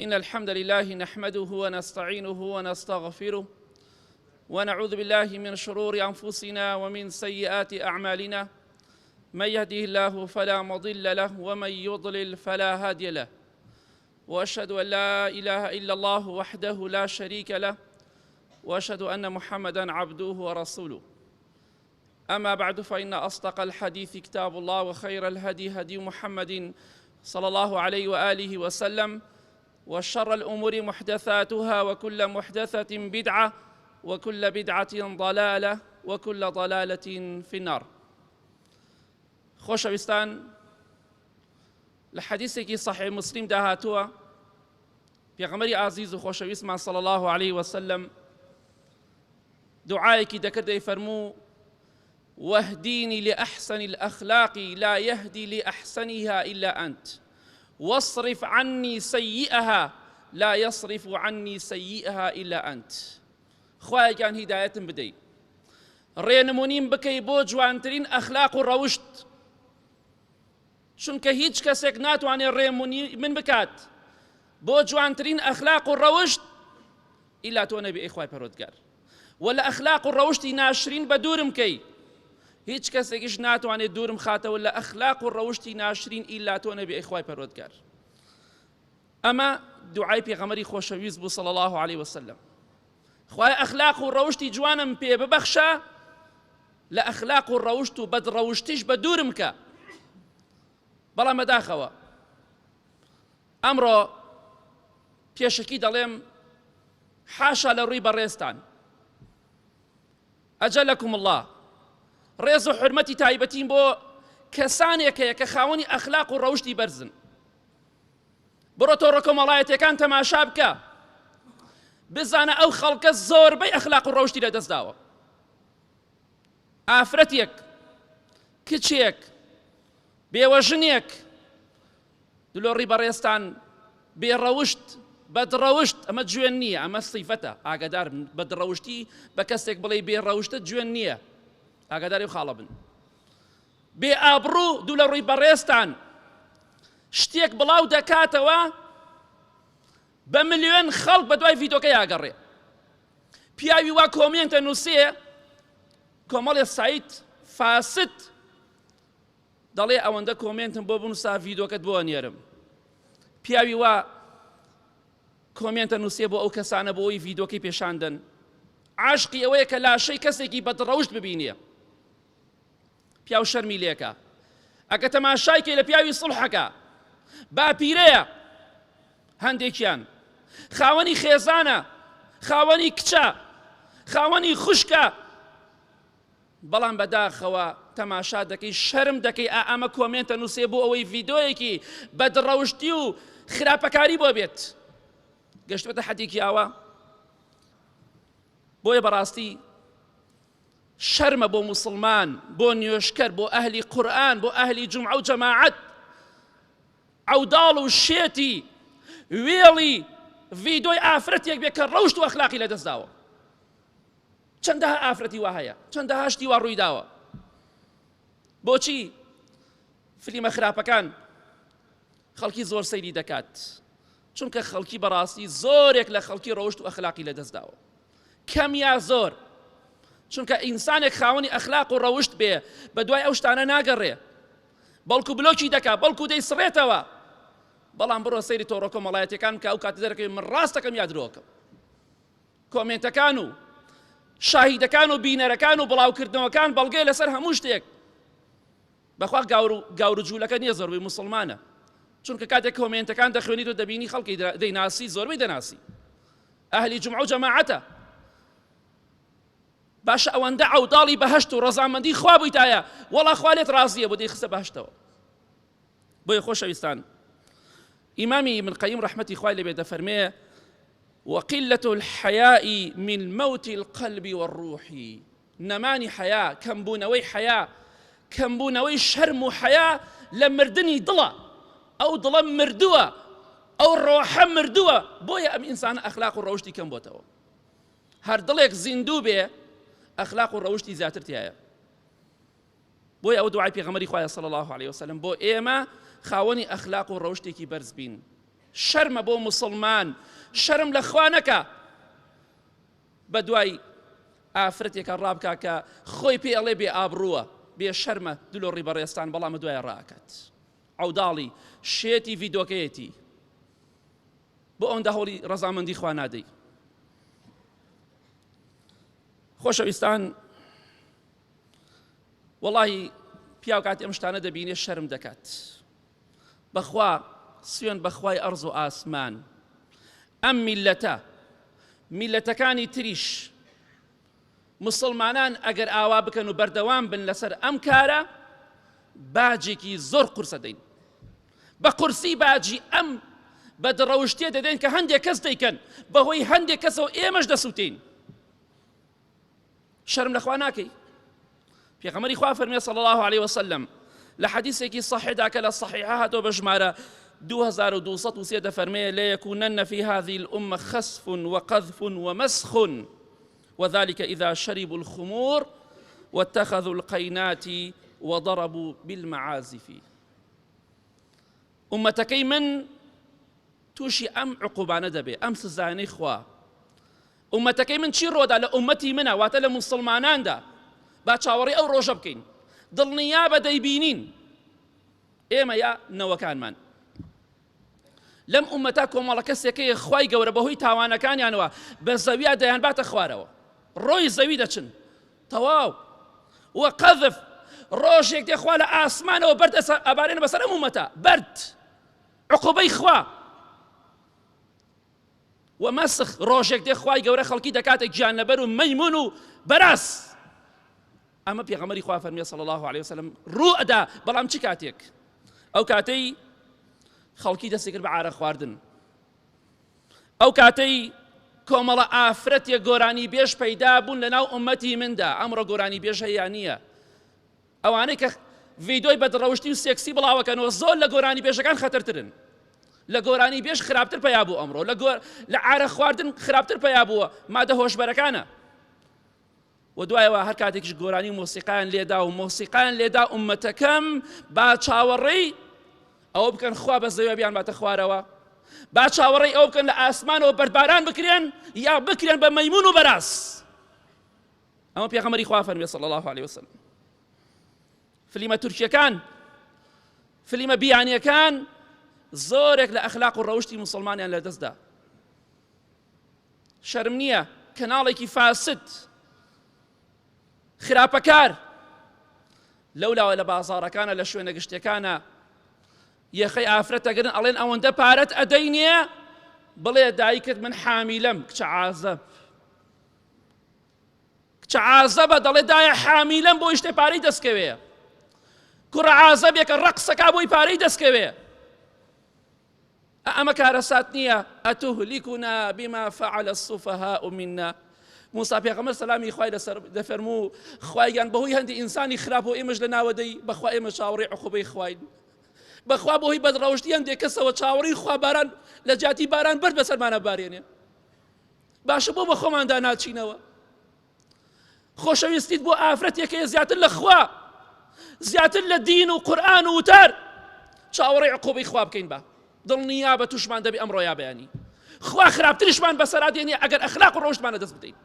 إن الحمد لله نحمده ونستعينه ونستغفره ونعوذ بالله من شرور أنفسنا ومن سيئات أعمالنا. من يهده الله فلا مضل له ومن يضلل فلا هادي له، وأشهد أن لا إله إلا الله وحده لا شريك له، وأشهد أن محمدًا عبده ورسوله. أما بعد، فإن أصدق الحديث كتاب الله، وخير الهدي هدي محمد صلى الله عليه وآله وسلم، وشر الأمور محدثاتها، وكل محدثة بدعة، وكل بدعة ضلالة، وكل ضلالة في النار. خۆشەویستان، لە حەدیثێکی صحیح مسلم داهاتووە پێغەمبەری ئازیز و خۆشەویستمان صلى الله عليه وسلم دعایەکی دەکرد، دەیفەرموو: واهديني لأحسن الأخلاق لا يهدي لأحسنها إلا أنت، واصرف عني سيئها لا يصرف عني سيئها إلا أنت. خوایە گیان هیدایەتم بدەی، ڕێنمونیم بکەی بۆ جوانترین ئەخلاق و ڕەوشت، چونکە هیچ کەسێک ناتوانێت ڕێنمونی من بکات بۆ جوانترین ئەخلاق و ڕەوشت ئیلا تۆ نەبی ئەی خوای پەروەردگار. و لە ئەخلاق و ڕەوشتی ناشرین بە دوورم کەی، هیچ کەسێکیش ناتوانێت دوورم خاتەوە لە ئەخلاق و ڕەوشتی ناشرین ئیلا تۆ نەبی ئەی خوای پەروەردگار. ئەمە دوعای پێغەمبەری خۆشەویست بوو صلى الله عليه وسلم. خوای ئەخلاق و ڕەوشتی جوانم پێ ببەخشە، لە ئەخلاق و ڕەوشت و بەدڕەوشتیش بە دوورم کە. بەڵام بەداخەوە ئەمڕۆ پێشەکی دەڵێم حاشا لە ڕووی بەڕێستان، ئەجەلەکم الله، ڕێز و حورمەتی تایبەتیم بۆ کەسانێک هەیە کە خاوەنی ئەخلاق و ڕەوشتی بەرزن. بڕۆ تۆ ڕۆکۆمەڵایەتیەکان تەماشا بکە، بزانە ئەو خەڵکە زۆربەی ئەخلاق و ڕەوشتی لەدەستداوە. ئافرەتێک، کچێک، بێوەژنێک دلۆڕی بەڕێستان بێڕەوشت بەدڕەوشت ئەمە جوێن نییە، ئەمە سیفەتە. ئاگادار بن، بەدڕەوشتی بە کەسێک بڵێ بێڕەوشتە جوێن نییە، ئاگاداری خاڵە بن. بێ ئابڕوو دوو لە ڕووی بەڕێستان شتێک بڵاو دەکاتەوە بە ملیۆن خەڵک بە دوای ڤیدۆکە یاگەڕێ. پیاوی وا کۆمێنتە نووسێ، کۆمەڵێ سایت فاسد دەڵێ ئەوەندە کۆمێنتم بۆ بنووسا ڤیدۆکەت بۆ ئەنێرم. پیاوی وا کۆمێنتە نووسێ بۆ ئەو کەسانە بۆ ئەوی ڤیدۆکەی پێشاندن. عاشقی ئەوەیە کە لاشەی کەسێکی بەدڕەوشت ببینێ، پیاو شەرمی لێکە. ئەگە تەماشای کەی لە پیاوی سڵحەکە، باپیرەیە، هەندێکیان خاوەنی خێزانە، خاوەنی کچە، خاوەنی خوشکە، بەڵام بەداخەوە تەماشا دەکەی شەرم دەکەی ئەمە کۆمێنتە نووسێ بۆ ئەوەی ڤیدۆیەکی بەدڕەوشتی و خراپەکاری بۆ بێت. گەشتبێتە حەدێکی ئاوا. بۆیە بەڕاستی شەرمە بۆ موسڵمان، بۆ نوێشکەر، بۆ ئەهلی قورئان، بۆ ئەهلی جومعە و جەماعەت عەوداڵ و شێتی وێڵی ڤیدۆی ئافرەتێک بێ کە ڕەوشت و ئەخلاقی لەدەستداوە. چەندەها ئافرەتی وا هەیە، چەندەها شتی وا ڕووی داوە. بۆچی فلیمە خراپەکان خەڵکی زۆر سەیری دەکات؟ چونکە خەڵکی بەڕاستی زۆرێک لە خەڵکی ڕەوشت و ئەخلاقی لەدەستداوە. کەم یا زۆر، چونکە ئینسانێک خاوەنی ئەخلاق و ڕەوشت بێ بە دوای ئەو شتانە ناگەڕێ، بەڵکو بلۆکی دەکات، بەڵکو دەیسڕێتەوە. بەڵام بڕۆ سەیری تۆ ڕۆکۆمەڵایەتیەکان کە ئەو کاتە دەرەکەی من ڕاستەکەم یا درۆکەم. کۆمێنتەکان و شاهیدەکان و بینەرەکان و بڵاوکردنەوەکان بەڵگەی لەسەر هەموو شتێک. بەخوا گاور و جوولەکە نییە زۆربەی موسڵمانە، چونکە کاتێک کۆمێنتەکان دەخوێنیت و دەبینی خەڵکی دەیناسی، زۆربەی دەناسی. ئەهلی جومعە و جەماعەتە. باشە ئەوەندە عەوداڵی بەهەشت و ڕەزامەندی خوا بوویتایە، وەڵا خوا لێت ڕازیە بۆ دەیخستە بەهەشتەوە. بۆیە خۆشەویستان، ئیمامی ابن قەییم ڕەحمەتی خوای لێبێ دەفەرمێ: وقلة الحياء من موت القلب والروح. نەمانی حیا، کەمبوونەوەی حیا، کەمبوونەوەی شەرم و حیا لە مردنی دڵە. ئەو دڵە مردووە، ئەو ڕۆحە مردووە. بۆیە ئەم ئینسانە ئەخلاق و ڕەوشتی کەم بۆتەوە. هەر دڵێک زیندوو بێ، ئەخلاق و ڕەوشتی زیاتر تایە. بۆیە ئەو دوعای پێغەمبەری خوایە صلی الله عليه وسلم بۆ ئێمە خاوەنی ئەخلاق و ڕەوشتێکی بەرز بین. شەرمە بۆ موسڵمان شەرم لە خوا نەکە بە دوای ئافرەتێکە ڕابکە کە خۆی پێ ئەڵێ بێ ئابڕووە بێ شەرمە دلۆڕی بەڕێستان بەڵام دوای ڕاکات عەوداڵی شێتی ڤیدۆکەیەتی بۆ ئەوەندە هەوڵی ڕەزامەندی خوا نادەی. خۆشەویستان وەڵاهی پیاو کات ئەم شتانە دەبینێ شەرم دەکات بەخوا سوێن بەخوای ئەرز و ئاسمان ئەم میلەتەکانی تریش مسلمانان ئەگەر ئاوا بکەن و بەردەوام بن لەسەر ئەم کارە باجێکی زۆر قورسە دەین بە قورسی باجی ئەم بەدڕەوشتێ دەدەین کە هەندێک کەس دەیکەن بەهۆی هەندێک کەسەوە ئێمەش دەسووتین شەرم لەخوا ناکەی. پێغەمبەری خوا فەرمێ صلی الله عليه وسلم لە حەدیثێکی صحیحدا کە لە صحیحە هاتۆ بە ژمارە 2203 دەفەرمێ ليكونن في هذه الأمة خسف وقذف ومسخ وذلك إذا شربوا الخمور واتخذوا القينات وضربوا بالمعازف. أمتكي من توشي أم عقوبانە دەبێ ئەم سزانەی خوا ئومەتەکەی من چی ڕۆدا لە ئومەتی منە واتە لە موسڵماناندا با چاوەڕێی ئەو ڕۆژە بکەین دڵنیا بە دەیبینین ئێمە یا نەوەکانمان لەم ئومەتا کۆمەڵە کەسێکەیە خوای گەورە بەهۆی تاوانەکانیانەوە بە زەویە دەیان باتە خوارەوە ڕۆی زەوی دەچن تەواو وە قەذف ڕۆژێک دێخوا لە ئاسمانەوە بەرد ئەبارێنە بەسەر ئەم ئومەتە بەرد عقوبەی خوا ومەسخ ڕۆژێک دێ خوای گەورە خەڵکی دەکاتێک گیانلەبەر و مەیمون و بەراس ئەمە پێغەمبەری خوا فەرمێ صلی الله عليه وسلم ڕوو ئەدا بەڵام چی کاتێک ئەو کاتەی خەڵکی دەستی کرد بە عارە خواردن ئەو کاتەی کۆمەڵە ئافرەتێک گۆرانی بێژ پەیدا بوون لەناو ئومەتی مندا ئەمڕۆ گۆرانی بێژ هەیە نییە ئەوانەی کە ڤیدۆی بەدڕەوشتی و سێکسی بڵاوەکەنەوە زۆر لە گۆرانی بێژەکان خەتەرترن لە گۆرانی بێژ خراپتر پەیا بوو ئەمڕۆ لە عارە خواردن خراپتر پەیا بووە مادە هۆشبەرەکانە و دوایەوە هەر کاتێکیش گۆرانی مۆسیقایان لێدا و مۆسیقایان لێدا ئومەتەکەم با چاوەڕێی ئەوە بکەن خوا بە زەوی بیان باتە خوارەوە با چاوەڕێی ئەوە بکەن لە ئاسمانەوە بەردباران بکرێن یا بکرێن بە مەیمون و بەراس ئەمە پێغەمبەری خوا فەرمێ صلی الله عليه وسلم. فلیمە تورکیەکان فلیمە بیانیەکان زۆرێک لە ئەخلاق و ڕەوشتی موسڵمانیان لەدەستدا شەرم نییە کەناڵێکی فاسد خراپەکار لەولاوە لە بازاڕەکانە لە شوێنە گشتەکانە یەخەی ئافرەتەگرن ئەڵێن ئەوەندە پارەت ئەدەینێ بڵێ دایکت من حامیلەم کچە عازەبە دەڵێ دایە حامیلەم بۆ شتێ پارەی دەستکەوێ کوڕە عازەبێکە ڕەقسەکا بۆی پارەی دەستکەوێ ئەمە کارەسات نییە ئەتوهلیکونا بما فعل السفهاء منا موسا پێغەمبەر سەلامی خوای لەسەر دەفەرموو خوایان بەهۆی هەندی ئینسانی خراپ و ئێمەش لە ناوەدەی بەخوا ئێمە چاوەڕێی عقوبەی خواین بەخوا بەهۆی بەدڕەوشتی هەندێک کەسەوە چاوەڕێی خوا باران لە جاتی باران بەرد بەسەرمانە بارێنێ باشە بۆ بە خۆماندا ناچینەوە خۆشەویستیت بۆ ئافرەتێکەیە زیاتر لە خوا زیاتر لە دین و قورئان و وتار چاوەڕێی عقوبەی خوا بکەین بە دڵنیا بە تووشمان دەبێ ئەمڕۆ یا بەیانی خوا خراپترشمان بەسەرا دێنێ ئەگەر ئەخلاق و ڕەوشتمانە دەست بدەین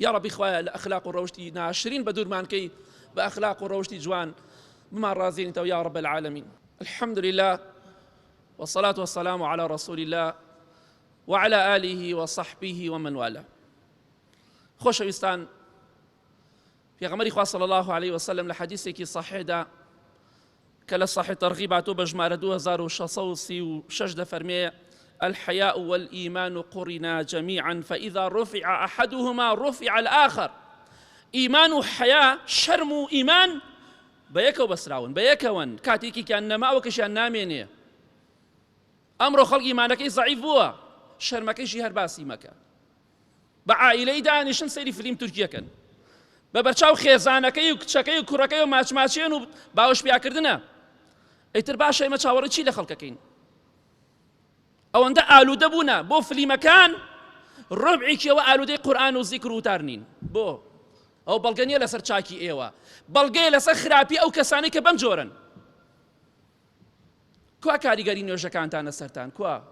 یا ڕەبی خوایە لە ئەخلاق و ڕەوشتی ناشرین بە دوورمانکەی بە ئەخلاق و ڕەوشتی جوان بمان ڕازێنیتەوە یا رب العالمین. الحمد لله والصلاة والسلام على رسول الله وعلى آله وصحبه ومن والاه. خۆشەویستان پێغەمبەری خوا صلی الله عليه وسلم لە حەدیثێکی صحیحدا کە لە صحیح تەرغیب هاتووە بە ژمارە 2636 دەفەرمێ الحياء والإيمان قرنا جميعا فإذا رفع أحدهما رفع الآخر. إيمان وحياء شرم وإيمان بەیەکەوە بەسراون بەیەکەوەن کاتێکیان نەماوە کەشیان نامێنێ ئەمڕۆ خەڵک ئیمانەکەی زەعیف بووە شەرمەکەیشی هەر باسی مەکە بە عائیلەی دانیشن سەیری فیلم تورکیەکەن بە بەرچاو خێزانەکەی و کچەکەی و کوڕەکەی و ماچماچێن و باوەش پیاکردنە ئەیتر باشە ئێمە چاوەڕێی چی لە خەڵکەکەین ئەوەندە ئالوودە بوونە بۆ فلیمەکان ڕبعێکیەوە ئالوودەی قورئان و زیکر و وتار نین بۆ ئەو بەڵگە نییە لەسەر چاکی ئێوە بەڵگەیە لەسەر خراپی ئەو کەسانەی کە بەم جۆرن کوا کاریگەری نوێژەکانتانە سەرتان کوا؟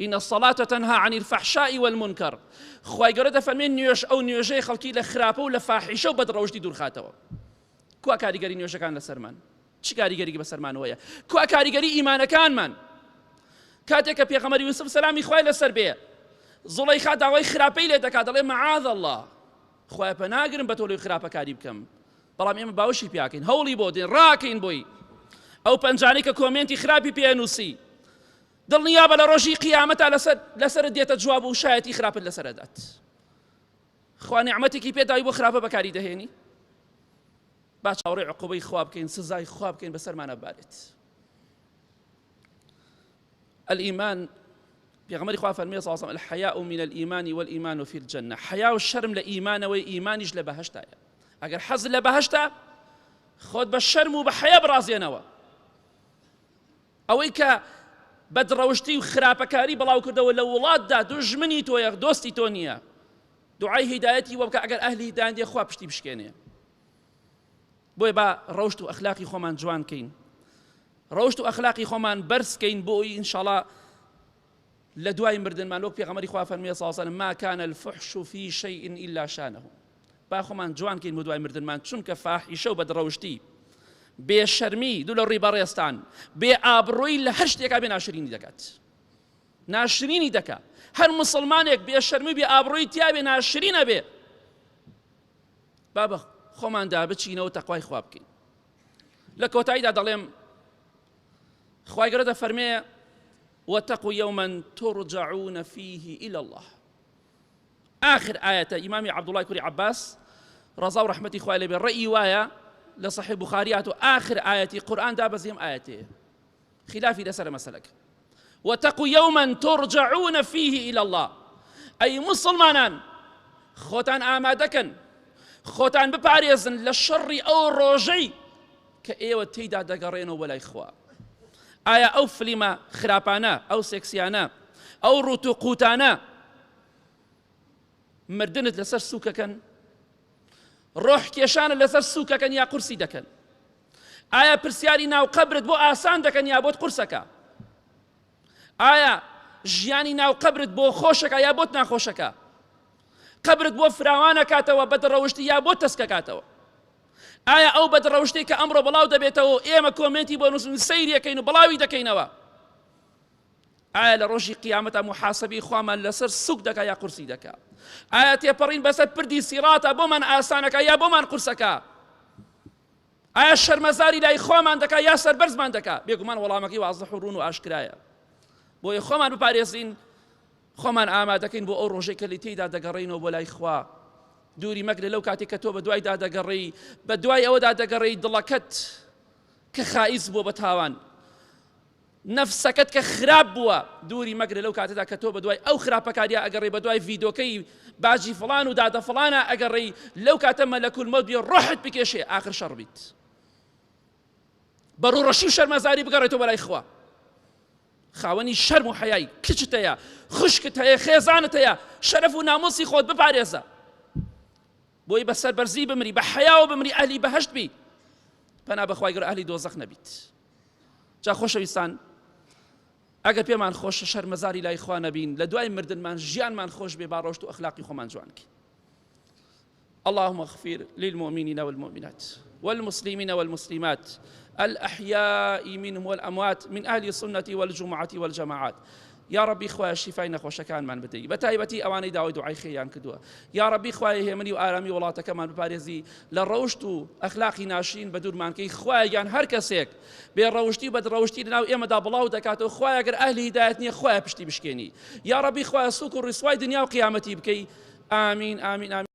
إن الصلاة تنهى عن الفحشاء والمنكر. خوای گەورە دەفەرمێ نوێژ ئەو نوێژەی خەڵکی لە خراپە و لە فاحیشە و بەدڕەوشتی دوورخاتەوە. کوا کاریگەری نوێژەکان لەسەرمان؟ چی کاریگەری بەسەرمانەوەیە؟ کوا کاریگەری ئیمانەکانمان؟ کاتێک کە پێغەمبەر یوسف سەلامی خوای لەسەر بێ زوڵەیخا داوای خراپەی لێ دەکات دەڵێ مەعاذ الله خوای پەناگرم بە تۆ لەوەی خراپەکاری بکەم، بەڵام ئێمە باوەشی پیاکەین هەوڵی بۆ دێن ڕاکەین بۆی ئەو پەنجانەی کە کۆمێنتی خراپی پێنووسی دڵنیابە لە ڕۆژی قیامەتە لەسەرت دێتە جواب و شایەتی خراپت لەسەرەدات. خوا نیعمەتێکی پێداوی بۆ خراپە بەکاری دەهێنی؟ با چاوەڕێی عقوبەی خوا بکەین سزای خوا بکەین بەسەرمانە ببارێت. الإيمان پێغەمبەری خوا فەرمێ صلی الله علیه و سلم الحیاء من الإيمان والإيمان في الجنة. حیا و شەرم لە ئیمانەوەی ئیمانیش لە بەهەشتایە. ئەگەر حەز لە بەهەشتە خۆت بە شەرم و بە حیا بڕازێنەوە. ئەوەی کە بەدڕەوشتی و خراپەکاری بڵاو کردەوە لە وڵاتدا دوژمنی تۆیە دۆستی تۆ نییە، دوعای هیدایەتی وە بکە ئەگەر ئەهلی هیدایەت دێ خوا پشتی بشکێنێ. بۆیە با ڕەوشت و ئەخلاقی خۆمان جوان کەین، ڕەوشت و ئەخلاقی خۆمان بەرزکەین بۆی ئینشاڵڵا لە دوای مردنمان وەک پێغەمبەری خوا فەرمێ صلی الله علیه و سلم ما كان الفحش في شيء إلا شانه. با خۆمان جوان کەین بۆ دوای مردنمان، چونکە فاحیشە و بەدڕەوشتی بێشەرمی دوو لە ڕیبەڕێستان بێ ئابڕۆی لە هەر شتێکا بێ ناشرینی دەکات، ناشرینی دەکات. هەر مسلمانێک بێشەرمی بێ ئابڕۆی تیا بێ ناشرینە بێ. با بە خۆماندا بچینەوە تەقوای خوا بکەین. لە کۆتاییدا دەڵێم خوای گەورە دەفەرمێ واتقوا يوما ترجعون فيه إلى الله. آخر آية إمام عبد الله كوري عباس رضا ورحمتي خوای لێ بێ ڕەئی وایە لە صحیح بوخاریات و آخر آية قورآن دا بەزێم آيەتێ خلافی لەسەر مەسەلەکە. واتقوا يوما ترجعون فيه إلى الله. أي مسلمانان خۆتان ئامادەکەن خۆتان بپارێزن لە شەڕی ئەو ڕۆژەی کە ئێوە تێیدا دەگەڕێنەوە بەلای خوا. ئایا ئەو فلیمە خراپانە ئەو سێکسیانە ئەو ڕوت و قوتانە مردنت لەسەر سووکەکەن؟ ڕۆح کێشانە لەسەر سووکەکەن یا قورسی دەکەن؟ ئایا پرسیاری ناو قەبرت بۆ ئاسان دەکەن یا بۆت قورسەکە؟ ئایا ژیانی ناو قەبرت بۆ خۆشەکە یا بۆت ناخۆشەکە؟ قەبرت بۆ فراوانە کاتەوە بەدڕەوشتی یا بۆ تەسکە کاتەوە؟ ئایا ئەو بەدڕەوشتەی کە ئەمڕۆ بەڵاو دەبێتەوە ئێمە کۆمنتی بۆ نووسین سەیریەکەین و بڵاوی دەکەینەوە؟ ئایا لە ڕۆژی قیامەتە محاسەبی خوامان لەسەر سوک دەکا یا قورسی دەکا؟ ئایا تێپەڕین بەسەر پردی سیڕاتە بۆمان ئاسانەکە یا بۆمان قورسەکە؟ ئایا شەرمەزاری لای خۆمان دەکا یا سەربەرزمان دەکا؟ بێگومان وەڵامەکەی وازەح و ڕوون و ئاشکرایە. بۆیە خۆمان بپارێزین، خۆمان ئامادەکەین بۆ ئەو ڕۆژەی کە لە تێیدا دەگەڕێینەوە بۆ لای خوا. دووری مەگرە لەو کاتێک کە تۆ بە دوایدا دەگەڕێی، بە دوای ئەوەدا دەگەڕێی دڵەکەت کە خائیس بووە بە تاوان، نەفسەکەت کە خراپ بووە. دووری مەگرە لەو کاتێدا کە تۆ بە دوای ئەو خراپەکاریە ئەگەڕێی، بە دوای ڤیدۆکەی باجی فڵان و دادە فڵانە ئەگەڕێی، لەو کاتە مەلەکول مەوت بێ ڕۆحت بکێشێ ئاخر شەڕ بیت، بە ڕوڕەشی و شەرمەزاری بگەڕێتەوە بەلای خوا. خاوەنی شەرم و حەیای کچت هەیە، خوشکت هەیە، خێزانت هەیە، شەرەف و ناموسی خۆت بپارێزە بۆی بە سەربەرزی بمری، بە حەیاوە بمری، ئەهلی بەهەشت بیت، پەنا بەخوای گەورە ئەهلی دۆزەخ نەبیت. جا خۆشەویستان، ئەگەر پێمان خۆشە شەرمەزاری لای خوا نەبین، لە دوای مردنمان ژیانمان خۆش بێ، با ڕۆشت و ئەخلاقی خۆمان جوان کەین. اللهم اغفر للمؤمنين والمؤمنات والمسلمين والمسلمات الأحياء منهم والأموات من أهل السنة والجمعة والجماعات. يا ربي خوای شفای نەخۆشەکانمان بدەی، بە تایبەتی ئەوانەی داوای دوعای خێریان کردووە. یا ربی خوای هێمنی و ئارامی وڵاتەکەمان بپارێزی، لە ڕەوشت و ئەخلاقی ناشرین بە دوورمان کەی. خوایان هەر کەسێک بێ ڕەوشتی و بەدڕەوشتی لەناو ئێمەدا بڵاو دەکاتەوە، خوای ئەگەر ئەهلی هیدایەت نییە خوای پشتی بشکێنی. یا ربی خوای سووک و ڕیسوای دنیا و قیامەتی بکەی. ئامین ئامین ئامین.